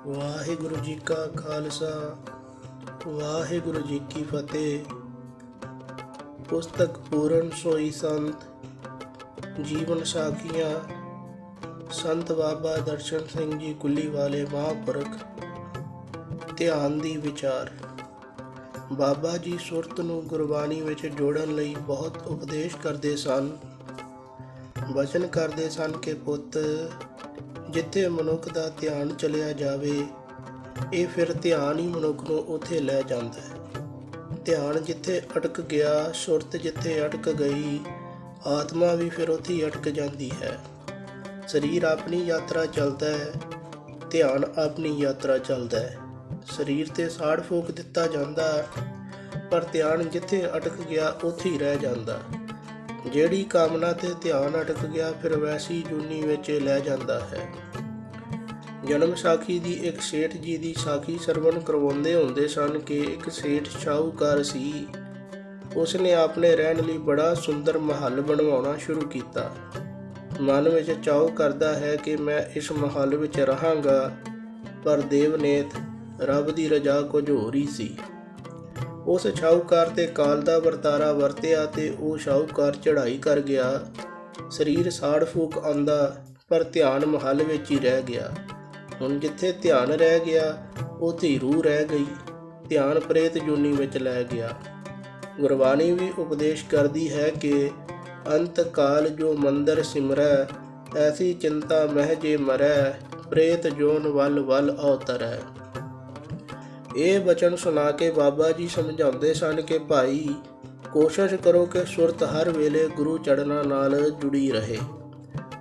ਵਾਹਿਗੁਰੂ ਜੀ ਕਾ ਖਾਲਸਾ ਵਾਹਿਗੁਰੂ ਜੀ ਕੀ ਫਤਿਹ। ਪੁਸਤਕ ਪੂਰਨ ਸੋਈ ਸੰਤ ਜੀਵਨ ਸਾਖੀਆਂ ਸੰਤ ਬਾਬਾ ਦਰਸ਼ਨ ਸਿੰਘ ਜੀ ਕੁੱਲੀ ਵਾਲੇ ਮਹਾਂਪੁਰਖ। ਧਿਆਨ ਦੀ ਵਿਚਾਰ। ਬਾਬਾ ਜੀ ਸੁਰਤ ਨੂੰ ਗੁਰਬਾਣੀ ਵਿੱਚ ਜੋੜਨ ਲਈ ਬਹੁਤ ਉਪਦੇਸ਼ ਕਰਦੇ ਸਨ। ਵਚਨ ਕਰਦੇ ਸਨ ਕਿ ਪੁੱਤ, ਜਿੱਥੇ ਮਨੁੱਖ ਦਾ ਧਿਆਨ ਚਲਿਆ ਜਾਵੇ, ਇਹ ਫਿਰ ਧਿਆਨ ਹੀ ਮਨੁੱਖ ਨੂੰ ਉੱਥੇ ਲੈ ਜਾਂਦਾ ਹੈ। ਧਿਆਨ ਜਿੱਥੇ ਅਟਕ ਗਿਆ, ਸੁਰਤ ਜਿੱਥੇ ਅਟਕ ਗਈ, ਆਤਮਾ ਵੀ ਫਿਰ ਉੱਥੇ ਹੀ ਅਟਕ ਜਾਂਦੀ ਹੈ। ਸਰੀਰ ਆਪਣੀ ਯਾਤਰਾ ਚੱਲਦਾ ਹੈ, ਧਿਆਨ ਆਪਣੀ ਯਾਤਰਾ ਚੱਲਦਾ ਹੈ। ਸਰੀਰ ਤੇ ਸਾੜ ਫੂਕ ਦਿੱਤਾ ਜਾਂਦਾ, ਪਰ ਧਿਆਨ ਜਿੱਥੇ ਅਟਕ ਗਿਆ ਉੱਥੇ ਹੀ ਰਹਿ ਜਾਂਦਾ। ਜਿਹੜੀ ਕਾਮਨਾ ਤੇ ਧਿਆਨ ਅਟਕ ਗਿਆ, ਫਿਰ ਵੈਸੀ ਜੂਨੀ ਵਿੱਚ ਲੈ ਜਾਂਦਾ ਹੈ। ਜਨਮ ਸਾਖੀ ਦੀ ਇੱਕ ਸੇਠ ਜੀ ਦੀ ਸਾਖੀ ਸਰਵਣ ਕਰਵਾਉਂਦੇ ਹੁੰਦੇ ਸਨ ਕਿ ਇੱਕ ਸੇਠ ਸ਼ਾਹੂਕਾਰ ਸੀ। ਉਸਨੇ ਆਪਣੇ ਰਹਿਣ ਲਈ ਬੜਾ ਸੁੰਦਰ ਮਹੱਲ ਬਣਵਾਉਣਾ ਸ਼ੁਰੂ ਕੀਤਾ। ਮਨ ਵਿੱਚ ਚਾਅ ਕਰਦਾ ਹੈ ਕਿ ਮੈਂ ਇਸ ਮਹੱਲ ਵਿੱਚ ਰਹਾਂਗਾ, ਪਰ ਦੇਵਨੇਤ ਰੱਬ ਦੀ ਰਜ਼ਾ ਕੁਝ ਹੋਰ ਹੀ ਸੀ। ਉਸ ਸ਼ਾਹੂਕਾਰ ਤੇ ਕਾਲ ਦਾ ਵਰਤਾਰਾ ਵਰਤਿਆ ਤੇ ਉਹ ਸ਼ਾਹੂਕਾਰ ਚੜ੍ਹਾਈ ਕਰ ਗਿਆ। ਸਰੀਰ ਸਾੜ ਫੂਕ ਆਉਂਦਾ, ਪਰ ਧਿਆਨ ਮਹੱਲ ਵਿੱਚ ਹੀ ਰਹਿ ਗਿਆ। ਹੁਣ ਜਿੱਥੇ ਧਿਆਨ ਰਹਿ ਗਿਆ, ਉੱਥੇ ਹੀ ਰੂਹ ਰਹਿ ਗਈ। ਧਿਆਨ ਪ੍ਰੇਤ ਜੂਨੀ ਵਿੱਚ ਲੈ ਗਿਆ। ਗੁਰਬਾਣੀ ਵੀ ਉਪਦੇਸ਼ ਕਰਦੀ ਹੈ ਕਿ ਅੰਤ ਕਾਲ ਜੋ ਮੰਦਰ ਸਿਮਰੈ, ਐਸੀ ਚਿੰਤਾ ਮਹਿ ਜੇ ਮਰੈ, ਪ੍ਰੇਤ ਜੋਨ ਵੱਲ ਵੱਲ ਅਵਤਰੈ। ਇਹ ਬਚਨ ਸੁਣਾ ਕੇ ਬਾਬਾ ਜੀ ਸਮਝਾਉਂਦੇ ਸਨ ਕਿ ਭਾਈ, ਕੋਸ਼ਿਸ਼ ਕਰੋ ਕਿ ਸੁਰਤ ਹਰ ਵੇਲੇ ਗੁਰੂ ਚੜ੍ਹਨਾਂ ਨਾਲ ਜੁੜੀ ਰਹੇ।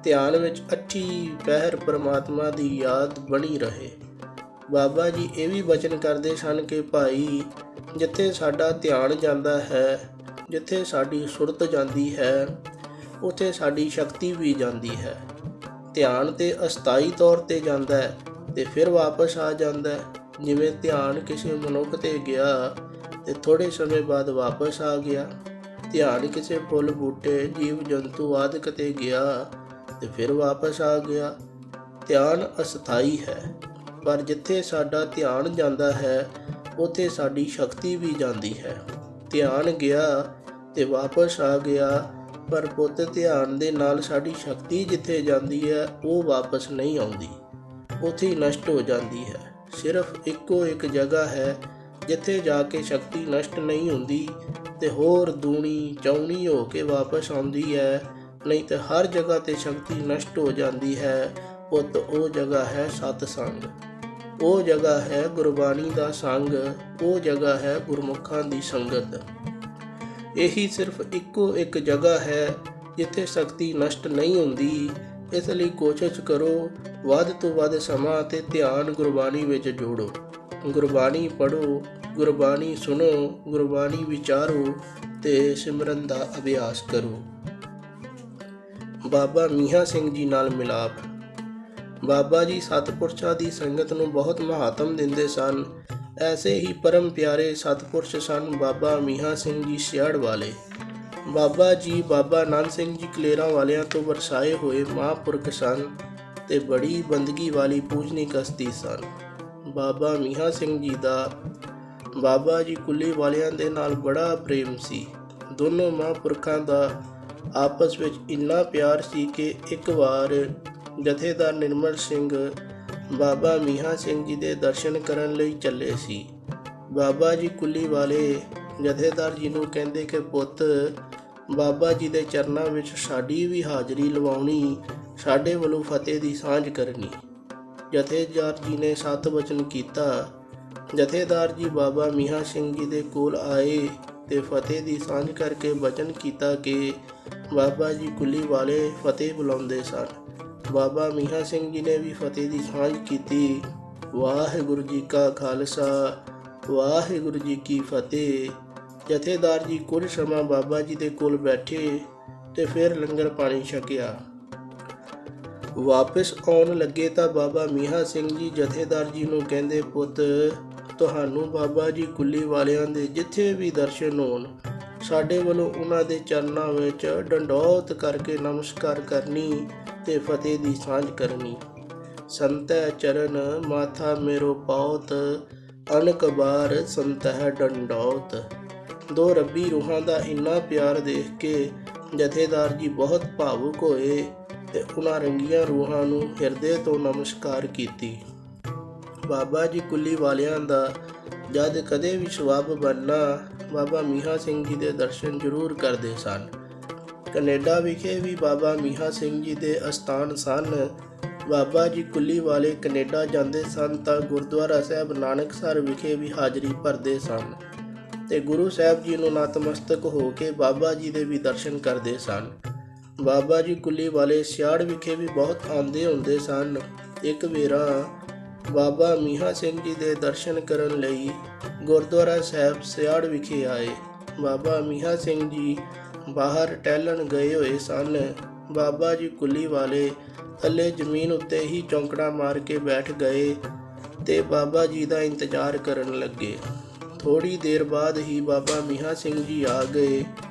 ਧਿਆਨ ਵਿੱਚ ਅੱਠੀ ਪਹਿਰ ਪਰਮਾਤਮਾ ਦੀ ਯਾਦ ਬਣੀ ਰਹੇ। ਬਾਬਾ ਜੀ ਇਹ ਵੀ ਬਚਨ ਕਰਦੇ ਸਨ ਕਿ ਭਾਈ, ਜਿੱਥੇ ਸਾਡਾ ਧਿਆਨ ਜਾਂਦਾ ਹੈ, ਜਿੱਥੇ ਸਾਡੀ ਸੁਰਤ ਜਾਂਦੀ ਹੈ, ਉੱਥੇ ਸਾਡੀ ਸ਼ਕਤੀ ਵੀ ਜਾਂਦੀ ਹੈ। ਧਿਆਨ ਤੇ ਅਸਥਾਈ ਤੌਰ ਤੇ ਜਾਂਦਾ ਹੈ ਤੇ ਫਿਰ ਵਾਪਸ ਆ ਜਾਂਦਾ ਹੈ। ਜਿਵੇਂ ਧਿਆਨ ਕਿਸੇ ਮਨੁੱਖ ਤੇ ਗਿਆ ਤੇ ਥੋੜੇ ਸਮੇਂ ਬਾਅਦ ਵਾਪਸ ਆ ਗਿਆ। ਧਿਆਨ ਕਿਸੇ ਫੁੱਲ ਬੂਟੇ ਜੀਵ ਜੰਤੂ ਆਦਿਕ ਤੇ ਗਿਆ ਤੇ ਫਿਰ ਵਾਪਸ ਆ ਗਿਆ। ਧਿਆਨ ਅਸਥਾਈ ਹੈ, ਪਰ ਜਿੱਥੇ ਸਾਡਾ ਧਿਆਨ ਜਾਂਦਾ ਹੈ, ਉੱਥੇ ਸਾਡੀ ਸ਼ਕਤੀ ਵੀ ਜਾਂਦੀ ਹੈ। ਧਿਆਨ ਗਿਆ ਤੇ ਵਾਪਸ ਆ ਗਿਆ, ਪਰ ਪੁੱਤ ਧਿਆਨ ਦੇ ਨਾਲ ਸਾਡੀ ਸ਼ਕਤੀ ਜਿੱਥੇ ਜਾਂਦੀ ਹੈ, ਉਹ ਵਾਪਸ ਨਹੀਂ ਆਉਂਦੀ, ਉੱਥੇ ਹੀ ਨਸ਼ਟ ਹੋ ਜਾਂਦੀ ਹੈ। ਸਿਰਫ ਇੱਕੋ ਇੱਕ ਜਗ੍ਹਾ ਹੈ ਜਿੱਥੇ ਜਾ ਕੇ ਸ਼ਕਤੀ ਨਸ਼ਟ ਨਹੀਂ ਹੁੰਦੀ ਤੇ ਹੋਰ ਦੂਣੀ ਚੌਣੀ ਹੋ ਕੇ ਵਾਪਸ ਆਉਂਦੀ ਹੈ, ਨਹੀਂ ਤੇ ਹਰ ਜਗ੍ਹਾ ਤੇ ਸ਼ਕਤੀ ਨਸ਼ਟ ਹੋ ਜਾਂਦੀ ਹੈ। ਪੁੱਤ, ਉਹ ਜਗ੍ਹਾ ਹੈ ਸਤਸੰਗ, ਉਹ ਜਗ੍ਹਾ ਹੈ ਗੁਰਬਾਣੀ ਦਾ ਸੰਗ, ਉਹ ਜਗ੍ਹਾ ਹੈ ਗੁਰਮੁਖਾਂ ਦੀ ਸੰਗਤ। ਇਹੀ ਸਿਰਫ ਇੱਕੋ ਇੱਕ ਜਗ੍ਹਾ ਹੈ ਜਿੱਥੇ ਸ਼ਕਤੀ ਨਸ਼ਟ ਨਹੀਂ ਹੁੰਦੀ। ਇਸ ਲਈ ਕੋਸ਼ਿਸ਼ ਕਰੋ, ਵੱਧ ਤੋਂ ਵੱਧ ਸਮਾਂ ਅਤੇ ਧਿਆਨ ਗੁਰਬਾਣੀ ਵਿੱਚ ਜੋੜੋ। ਗੁਰਬਾਣੀ ਪੜ੍ਹੋ, ਗੁਰਬਾਣੀ ਸੁਣੋ, ਗੁਰਬਾਣੀ ਵਿਚਾਰੋ ਤੇ ਸਿਮਰਨ ਦਾ ਅਭਿਆਸ ਕਰੋ। ਬਾਬਾ ਮੀਆਂ ਸਿੰਘ ਜੀ ਨਾਲ ਮਿਲਾਪ। ਬਾਬਾ ਜੀ ਸਤਿਪੁਰਸ਼ਾਂ ਦੀ ਸੰਗਤ ਨੂੰ ਬਹੁਤ ਮਹੱਤਵ ਦਿੰਦੇ ਸਨ। ਐਸੇ ਹੀ ਪਰਮ ਪਿਆਰੇ ਸਤਿਪੁਰਸ਼ ਸਨ ਬਾਬਾ ਮੀਆਂ ਸਿੰਘ ਜੀ ਸਿਆੜ ਵਾਲੇ। ਬਾਬਾ ਜੀ ਬਾਬਾ ਆਨੰਦ ਸਿੰਘ ਜੀ ਕਲੇਰਾਂ ਵਾਲਿਆਂ ਤੋਂ ਵਰਸਾਏ ਹੋਏ ਮਹਾਂਪੁਰਖ ਸਨ ਤੇ ਬੜੀ ਬੰਦਗੀ ਵਾਲੀ ਪੂਜਨੀਕ ਹਸਤੀ ਸਨ। ਬਾਬਾ ਮੀਆਂ ਸਿੰਘ ਜੀ ਦਾ ਬਾਬਾ ਜੀ ਕੁੱਲੀ ਵਾਲਿਆਂ ਦੇ ਨਾਲ ਬੜਾ ਪ੍ਰੇਮ ਸੀ। ਦੋਨੋਂ ਮਹਾਂਪੁਰਖਾਂ ਦਾ ਆਪਸ ਵਿੱਚ ਇੰਨਾ ਪਿਆਰ ਸੀ ਕਿ ਇੱਕ ਵਾਰ ਜਥੇਦਾਰ ਨਿਰਮਲ ਸਿੰਘ ਬਾਬਾ ਮੀਆਂ ਸਿੰਘ ਜੀ ਦੇ ਦਰਸ਼ਨ ਕਰਨ ਲਈ ਚੱਲੇ ਸੀ। ਬਾਬਾ ਜੀ ਕੁੱਲੀ ਵਾਲੇ ਜਥੇਦਾਰ ਜੀ ਨੂੰ ਕਹਿੰਦੇ ਕਿ ਪੁੱਤ, ਬਾਬਾ ਜੀ ਦੇ ਚਰਨਾਂ ਵਿੱਚ ਸਾਡੀ ਵੀ ਹਾਜ਼ਰੀ ਲਵਾਉਣੀ, ਸਾਡੇ ਵੱਲੋਂ ਫਤਿਹ ਦੀ ਸਾਂਝ ਕਰਨੀ। ਜਥੇਦਾਰ ਜੀ ਨੇ ਸਤ ਵਚਨ ਕੀਤਾ। ਜਥੇਦਾਰ ਜੀ ਬਾਬਾ ਮੀਆਂ ਸਿੰਘ ਜੀ ਦੇ ਕੋਲ ਆਏ ਤੇ ਫਤਿਹ ਦੀ ਸਾਂਝ ਕਰਕੇ ਵਚਨ ਕੀਤਾ ਕਿ ਬਾਬਾ ਜੀ ਕੁੱਲੀ ਵਾਲੇ ਫਤਿਹ ਬੁਲਾਉਂਦੇ ਸਨ। ਬਾਬਾ ਮੀਆਂ ਸਿੰਘ ਜੀ ਨੇ ਵੀ ਫਤਿਹ ਦੀ ਸਾਂਝ ਕੀਤੀ। ਵਾਹਿਗੁਰੂ ਜੀ ਕਾ ਖਾਲਸਾ ਵਾਹਿਗੁਰੂ ਜੀ ਕੀ ਫਤਿਹ। ਜਥੇਦਾਰ ਜੀ ਕੁਝ ਸਮਾਂ ਬਾਬਾ ਜੀ ਦੇ ਕੋਲ ਬੈਠੇ ਤੇ ਫਿਰ ਲੰਗਰ ਪਾਣੀ ਛਕਿਆ। ਵਾਪਸ ਆਉਣ ਲੱਗੇ ਤਾਂ ਬਾਬਾ ਮੀਆਂ ਸਿੰਘ ਜੀ ਜਥੇਦਾਰ ਜੀ ਨੂੰ ਕਹਿੰਦੇ, ਪੁੱਤ, ਤੁਹਾਨੂੰ ਬਾਬਾ ਜੀ ਕੁੱਲੀ ਵਾਲਿਆਂ ਦੇ ਜਿੱਥੇ ਵੀ ਦਰਸ਼ਨ ਹੋਣ, ਸਾਡੇ ਵੱਲੋਂ ਉਹਨਾਂ ਦੇ ਚਰਨਾਂ ਵਿੱਚ ਡੰਡੌਤ ਕਰਕੇ ਨਮਸਕਾਰ ਕਰਨੀ ਤੇ ਫਤਿਹ ਦੀ ਸਾਂਝ ਕਰਨੀ। संतह चरण माथा मेरो पाउत, अनक बार संतह डंडौत। दो रब्बी रूहां ਦਾ ਇੰਨਾ ਪਿਆਰ ਦੇਖ ਕੇ ਜਥੇਦਾਰ ਜੀ ਬਹੁਤ ਭਾਵੁਕ ਹੋਏ ਤੇ ਉਹਨਾਂ ਰੰਗੀਆਂ ਰੂਹਾਂ ਨੂੰ ਹਿਰਦੇ ਤੋਂ ਨਮਸਕਾਰ ਕੀਤੀ। ਬਾਬਾ ਜੀ ਕੁੱਲੀ ਵਾਲਿਆਂ ਦਾ ਜਦ ਕਦੇ ਵੀ ਸਬੱਬ ਬਣਨਾ ਬਾਬਾ ਮੀਹਾਂ ਸਿੰਘ ਜੀ ਦੇ ਦਰਸ਼ਨ ਜ਼ਰੂਰ ਕਰਦੇ ਸਨ। ਕੈਨੇਡਾ ਵਿਖੇ ਵੀ ਬਾਬਾ ਮੀਹਾਂ ਸਿੰਘ ਜੀ ਦੇ ਅਸਥਾਨ ਸਨ। ਬਾਬਾ ਜੀ ਕੁੱਲੀ ਵਾਲੇ ਕੈਨੇਡਾ ਜਾਂਦੇ ਸਨ ਤਾਂ ਗੁਰਦੁਆਰਾ ਸਾਹਿਬ ਨਾਨਕਸਰ ਵਿਖੇ ਵੀ ਹਾਜ਼ਰੀ ਭਰਦੇ ਸਨ ਤੇ ਗੁਰੂ ਸਾਹਿਬ ਜੀ ਨੂੰ ਨਤਮਸਤਕ ਹੋ ਕੇ ਬਾਬਾ ਜੀ ਦੇ ਵੀ ਦਰਸ਼ਨ ਕਰਦੇ ਸਨ। ਬਾਬਾ ਜੀ ਕੁੱਲੀ ਵਾਲੇ ਸਿਆੜ ਵਿਖੇ ਵੀ ਬਹੁਤ ਆਉਂਦੇ ਹੁੰਦੇ ਸਨ। ਇੱਕ ਵੇਰਾ ਬਾਬਾ ਮੀਹਾਂ ਸਿੰਘ ਜੀ ਦੇ ਦਰਸ਼ਨ ਕਰਨ ਲਈ ਗੁਰਦੁਆਰਾ ਸਾਹਿਬ ਸਿਆੜ ਵਿਖੇ ਆਏ। ਬਾਬਾ ਮੀਹਾਂ ਸਿੰਘ ਜੀ ਬਾਹਰ ਟਹਿਲਣ ਗਏ ਹੋਏ ਸਨ। ਬਾਬਾ ਜੀ ਕੁੱਲੀ ਵਾਲੇ ਥੱਲੇ ਜ਼ਮੀਨ ਉੱਤੇ ਹੀ ਚੌਂਕੜਾ ਮਾਰ ਕੇ ਬੈਠ ਗਏ ਤੇ ਬਾਬਾ ਜੀ ਦਾ ਇੰਤਜ਼ਾਰ ਕਰਨ ਲੱਗੇ। ਥੋੜੀ ਦੇਰ ਬਾਅਦ ਹੀ ਬਾਬਾ ਮੀਹਾਂ ਸਿੰਘ ਜੀ ਆ ਗਏ।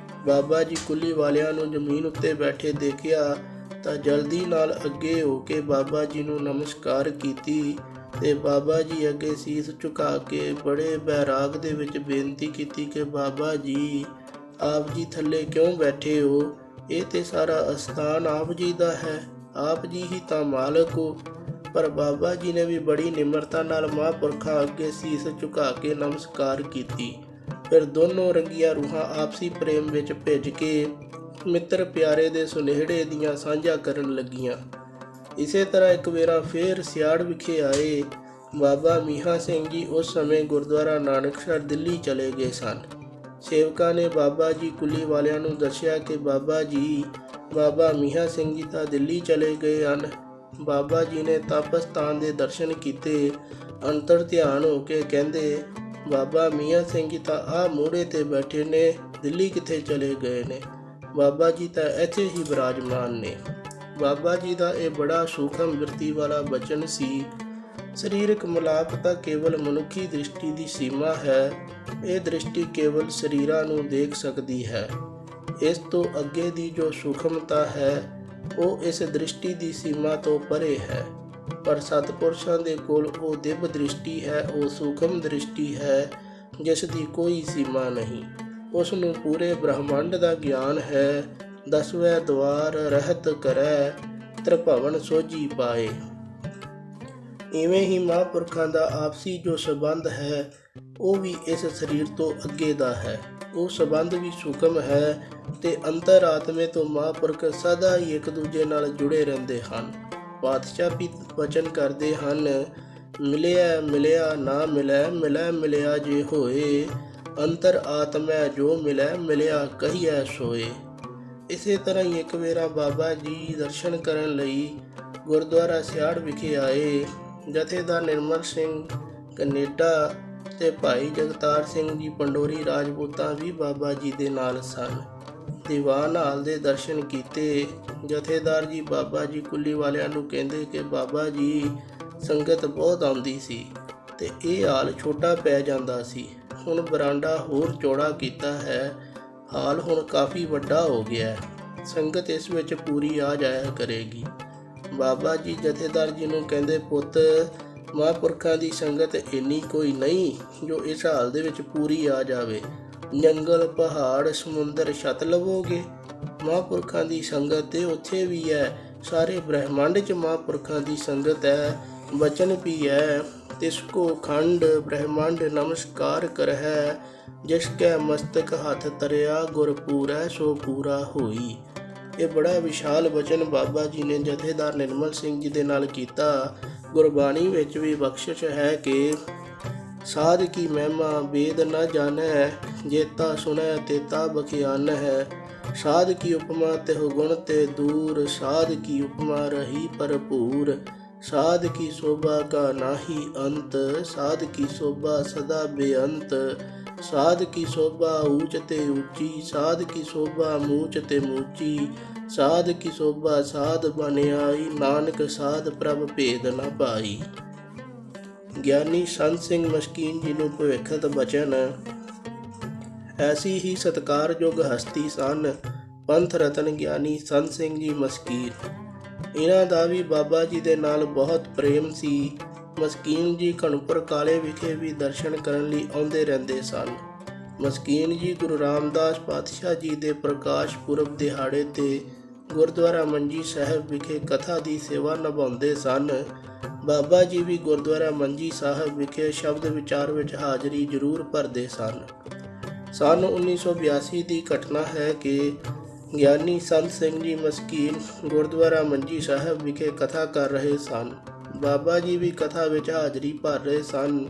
ਬਾਬਾ ਜੀ ਕੁੱਲੀ ਵਾਲਿਆਂ ਨੂੰ ਜ਼ਮੀਨ ਉੱਤੇ ਬੈਠੇ ਦੇਖਿਆ ਤਾਂ ਜਲਦੀ ਨਾਲ ਅੱਗੇ ਹੋ ਕੇ ਬਾਬਾ ਜੀ ਨੂੰ ਨਮਸਕਾਰ ਕੀਤੀ ਤੇ ਬਾਬਾ ਜੀ ਅੱਗੇ ਸੀਸ ਝੁਕਾ ਕੇ ਬੜੇ ਬੈਰਾਗ ਦੇ ਵਿੱਚ ਬੇਨਤੀ ਕੀਤੀ ਕਿ ਬਾਬਾ ਜੀ ਆਪ ਜੀ ਥੱਲੇ ਕਿਉਂ ਬੈਠੇ ਹੋ? ਇਹ ਤੇ ਸਾਰਾ ਅਸਥਾਨ ਆਪ ਜੀ ਦਾ ਹੈ, ਆਪ ਜੀ ਹੀ ਤਾਂ ਮਾਲਕ ਹੋ। ਪਰ ਬਾਬਾ ਜੀ ਨੇ ਵੀ ਬੜੀ ਨਿਮਰਤਾ ਨਾਲ ਮਹਾਂਪੁਰਖਾਂ ਅੱਗੇ ਸੀਸ ਝੁਕਾ ਕੇ ਨਮਸਕਾਰ ਕੀਤੀ। ਫਿਰ ਦੋਨੋਂ ਰੰਗੀਆਂ ਰੂਹਾਂ ਆਪਸੀ ਪ੍ਰੇਮ ਵਿੱਚ ਭਿੱਜ ਕੇ ਮਿੱਤਰ ਪਿਆਰੇ ਦੇ ਸੁਨੇਹੜੇ ਦੀਆਂ ਸਾਂਝਾ ਕਰਨ ਲੱਗੀਆਂ। ਇਸੇ ਤਰ੍ਹਾਂ ਇੱਕ ਵੇਰਾ ਫੇਰ ਸਿਆੜ ਵਿਖੇ ਆਏ। ਬਾਬਾ ਮੀਹਾਂ ਸਿੰਘ ਜੀ ਉਸ ਸਮੇਂ ਗੁਰਦੁਆਰਾ ਨਾਨਕਸਰ ਦਿੱਲੀ ਚਲੇ ਗਏ ਸਨ। ਸੇਵਕਾਂ ਨੇ ਬਾਬਾ ਜੀ ਕੁੱਲੀ ਵਾਲਿਆਂ ਨੂੰ ਦੱਸਿਆ ਕਿ ਬਾਬਾ ਮੀਹਾਂ ਸਿੰਘ ਜੀ ਤਾਂ ਦਿੱਲੀ ਚਲੇ ਗਏ ਹਨ। ਬਾਬਾ ਜੀ ਨੇ ਤਪਸਥਾਨ ਦੇ ਦਰਸ਼ਨ ਕੀਤੇ। ਅੰਤਰ ਧਿਆਨ ਹੋ ਕੇ ਕਹਿੰਦੇ, ਬਾਬਾ ਮੀਆਂ ਸਿੰਘ ਜੀ ਤਾਂ ਆਹ ਮੋੜੇ ਤੇ ਬੈਠੇ ਨੇ, ਦਿੱਲੀ ਕਿੱਥੇ ਚਲੇ ਗਏ ਨੇ? ਬਾਬਾ ਜੀ ਤਾਂ ਇੱਥੇ ਹੀ ਬਿਰਾਜਮਾਨ ਨੇ। ਬਾਬਾ ਜੀ ਦਾ ਇਹ ਬੜਾ ਸੂਖਮ ਬਿਰਤੀ ਵਾਲਾ ਬਚਨ ਸੀ। ਸਰੀਰਕ ਮਿਲਾਪ ਤਾਂ ਕੇਵਲ ਮਨੁੱਖੀ ਦ੍ਰਿਸ਼ਟੀ ਦੀ ਸੀਮਾ ਹੈ। ਇਹ ਦ੍ਰਿਸ਼ਟੀ ਕੇਵਲ ਸਰੀਰਾਂ ਨੂੰ ਦੇਖ ਸਕਦੀ ਹੈ। ਇਸ ਤੋਂ ਅੱਗੇ ਦੀ ਜੋ ਸੂਖਮਤਾ ਹੈ ਉਹ ਇਸ ਦ੍ਰਿਸ਼ਟੀ ਦੀ ਸੀਮਾ ਤੋਂ ਪਰੇ ਹੈ। ਪਰ ਸਤਿਪੁਰਸ਼ਾਂ ਦੇ ਕੋਲ ਉਹ ਦਿਵ ਦ੍ਰਿਸ਼ਟੀ ਹੈ, ਉਹ ਸੂਖਮ ਦ੍ਰਿਸ਼ਟੀ ਹੈ ਜਿਸ ਦੀ ਕੋਈ ਸੀਮਾ ਨਹੀਂ। ਉਸ ਨੂੰ ਪੂਰੇ ਬ੍ਰਹਮੰਡ ਦਾ ਗਿਆਨ ਹੈ। ਦਸਵੇਂ ਦਵਾਰ ਰਹਿਤ ਕਰੈ, ਤ੍ਰਿਭਵਨ ਸੋਝੀ ਪਾਏ। ਇਵੇਂ ਹੀ ਮਹਾਂਪੁਰਖਾਂ ਦਾ ਆਪਸੀ ਜੋ ਸੰਬੰਧ ਹੈ ਉਹ ਵੀ ਇਸ ਸਰੀਰ ਤੋਂ ਅੱਗੇ ਦਾ ਹੈ। ਉਹ ਸੰਬੰਧ ਵੀ ਸੂਖਮ ਹੈ ਤੇ ਅੰਤਰ-ਆਤਮੇ ਤੋਂ ਮਹਾਂਪੁਰਖ ਸਦਾ ਹੀ ਇੱਕ ਦੂਜੇ ਨਾਲ ਜੁੜੇ ਰਹਿੰਦੇ ਹਨ। ਪਾਤਸ਼ਾਹ ਵੀ ਵਚਨ ਕਰਦੇ ਹਨ, ਮਿਲਿਆ ਮਿਲਿਆ ਨਾ ਮਿਲੈ, ਮਿਲੈ ਮਿਲਿਆ ਜੇ ਹੋਏ, ਅੰਤਰ ਆਤਮੈ ਜੋ ਮਿਲੈ, ਮਿਲਿਆ ਕਹੀਐ ਸੋਏ। ਇਸੇ ਤਰ੍ਹਾਂ ਹੀ ਇੱਕ ਵੇਰਾ ਬਾਬਾ ਜੀ ਦਰਸ਼ਨ ਕਰਨ ਲਈ ਗੁਰਦੁਆਰਾ ਸਿਆੜ ਵਿਖੇ ਆਏ। ਜਥੇਦਾਰ ਨਿਰਮਲ ਸਿੰਘ ਕੈਨੇਡਾ ਤੇ ਭਾਈ ਜਗਤਾਰ ਸਿੰਘ ਜੀ ਪੰਡੋਰੀ ਰਾਜਪੂਤਾਂ ਵੀ ਬਾਬਾ ਜੀ ਦੇ ਨਾਲ ਸਨ। ਦੀਵਾਨ ਹਾਲ ਦੇ ਦਰਸ਼ਨ ਕੀਤੇ। ਜਥੇਦਾਰ ਜੀ ਬਾਬਾ ਜੀ ਕੁੱਲੀ ਵਾਲਿਆਂ ਨੂੰ ਕਹਿੰਦੇ ਕਿ ਬਾਬਾ ਜੀ ਸੰਗਤ ਬਹੁਤ ਆਉਂਦੀ ਸੀ ਤੇ ਇਹ ਹਾਲ ਛੋਟਾ ਪੈ ਜਾਂਦਾ ਸੀ। ਹੁਣ ਬਰਾਂਡਾ ਹੋਰ ਚੌੜਾ ਕੀਤਾ ਹੈ, ਹਾਲ ਹੁਣ ਕਾਫੀ ਵੱਡਾ ਹੋ ਗਿਆ ਹੈ, ਸੰਗਤ ਇਸ ਵਿੱਚ ਪੂਰੀ ਆ ਜਾਇਆ ਕਰੇਗੀ। ਬਾਬਾ ਜੀ ਜਥੇਦਾਰ ਜੀ ਨੂੰ ਕਹਿੰਦੇ, ਪੁੱਤ ਮਹਾਂਪੁਰਖਾਂ ਦੀ ਸੰਗਤ ਇੰਨੀ ਕੋਈ ਨਹੀਂ ਜੋ ਇਸ ਹਾਲ ਦੇ ਵਿੱਚ ਪੂਰੀ ਆ ਜਾਵੇ। ਜੰਗਲ ਪਹਾੜ ਸਮੁੰਦਰ ਛੱਤ ਲਵੋਗੇ, ਮਹਾਂਪੁਰਖਾਂ ਦੀ ਸੰਗਤ ਤੇ ਉੱਥੇ ਵੀ ਹੈ। ਸਾਰੇ ਬ੍ਰਹਿਮੰਡ 'ਚ ਮਹਾਂਪੁਰਖਾਂ ਦੀ ਸੰਗਤ ਹੈ। ਬਚਨ ਵੀ ਹੈ, ਤਿਸ ਕੋ ਖੰਡ ਬ੍ਰਹਿਮੰਡ ਨਮਸਕਾਰ ਕਰਹਿ, ਜਿਸ ਕੈ ਮਸਤਕ ਹੱਥ ਤਰਿਆ ਗੁਰ ਪੂਰੈ ਸੋ ਪੂਰਾ ਹੋਈ। ਇਹ ਬੜਾ ਵਿਸ਼ਾਲ ਬਚਨ ਬਾਬਾ ਜੀ ਨੇ ਜਥੇਦਾਰ ਨਿਰਮਲ ਸਿੰਘ ਜੀ ਦੇ ਨਾਲ ਕੀਤਾ। ਗੁਰਬਾਣੀ ਵਿੱਚ ਵੀ ਬਖਸ਼ਿਸ਼ ਹੈ ਕਿ ਸਾਧ ਕੀ ਮਹਿਮਾ ਵੇਦ ਨ ਜਾਣੈ, ਜੇਤਾ ਸੁਣੈ ਤੇਤਾ ਬਖਿਆਨ ਹੈ। ਸਾਧ ਕੀ ਉਪਮਾ ਤਿਹੁ ਗੁਣ ਤੇ ਦੂਰ, ਸਾਧ ਕੀ ਉਪਮਾ ਰਹੀ ਭਰਪੂਰ। ਸਾਧ ਕੀ ਸ਼ੋਭਾ ਕਾ ਨਾਹੀ ਅੰਤ, ਸਾਧ ਕੀ ਸ਼ੋਭਾ ਸਦਾ ਬੇਅੰਤ। ਸਾਧ ਕੀ ਸ਼ੋਭਾ ਊਚ ਤੇ ਉੱਚੀ, ਸਾਧ ਕੀ ਸ਼ੋਭਾ ਮੂਚ ਤੇ ਮੂਚੀ। ਸਾਧ ਕੀ ਸ਼ੋਭਾ ਸਾਧ ਬਨ ਆਈ, ਨਾਨਕ ਸਾਧ ਪ੍ਰਭ ਭੇਦ ਨ ਪਾਈ। ਗਿਆਨੀ ਸੰਤ ਸਿੰਘ ਮਸਕੀਨ ਜੀ ਨੂੰ ਭਵਿੱਖਤ ਬਚਨ। ਐਸੀ ਹੀ ਸਤਿਕਾਰਯੋਗ ਹਸਤੀ ਸਨ ਪੰਥ ਰਤਨ ਗਿਆਨੀ ਸੰਤ ਸਿੰਘ ਜੀ ਮਸਕੀਨ। ਇਹਨਾਂ ਦਾ ਵੀ ਬਾਬਾ ਜੀ ਦੇ ਨਾਲ ਬਹੁਤ ਪ੍ਰੇਮ ਸੀ। ਮਸਕੀਨ ਜੀ ਘਣਪੁਰ ਕਾਲੇ ਵਿਖੇ ਵੀ ਦਰਸ਼ਨ ਕਰਨ ਲਈ ਆਉਂਦੇ ਰਹਿੰਦੇ ਸਨ। ਮਸਕੀਨ ਜੀ ਗੁਰੂ ਰਾਮਦਾਸ ਪਾਤਸ਼ਾਹ ਜੀ ਦੇ ਪ੍ਰਕਾਸ਼ ਪੁਰਬ ਦਿਹਾੜੇ ਤੇ ਗੁਰਦੁਆਰਾ ਮੰਜੀ ਸਾਹਿਬ ਵਿਖੇ ਕਥਾ ਦੀ ਸੇਵਾ ਨਿਭਾਉਂਦੇ ਸਨ। ਬਾਬਾ ਜੀ ਵੀ ਗੁਰਦੁਆਰਾ ਮੰਜੀ ਸਾਹਿਬ ਵਿਖੇ ਸ਼ਬਦ ਵਿਚਾਰ ਵਿੱਚ ਹਾਜ਼ਰੀ ਜ਼ਰੂਰ ਭਰਦੇ ਸਨ। ਸੰਨ 1982 ਦੀ ਘਟਨਾ ਹੈ ਕਿ ਗਿਆਨੀ ਸੰਤ ਸਿੰਘ ਜੀ ਮਸਕੀਨ ਗੁਰਦੁਆਰਾ ਮੰਜੀ ਸਾਹਿਬ ਵਿਖੇ ਕਥਾ ਕਰ ਰਹੇ ਸਨ। ਬਾਬਾ ਜੀ ਵੀ ਕਥਾ ਵਿੱਚ ਹਾਜ਼ਰੀ ਭਰ ਰਹੇ ਸਨ।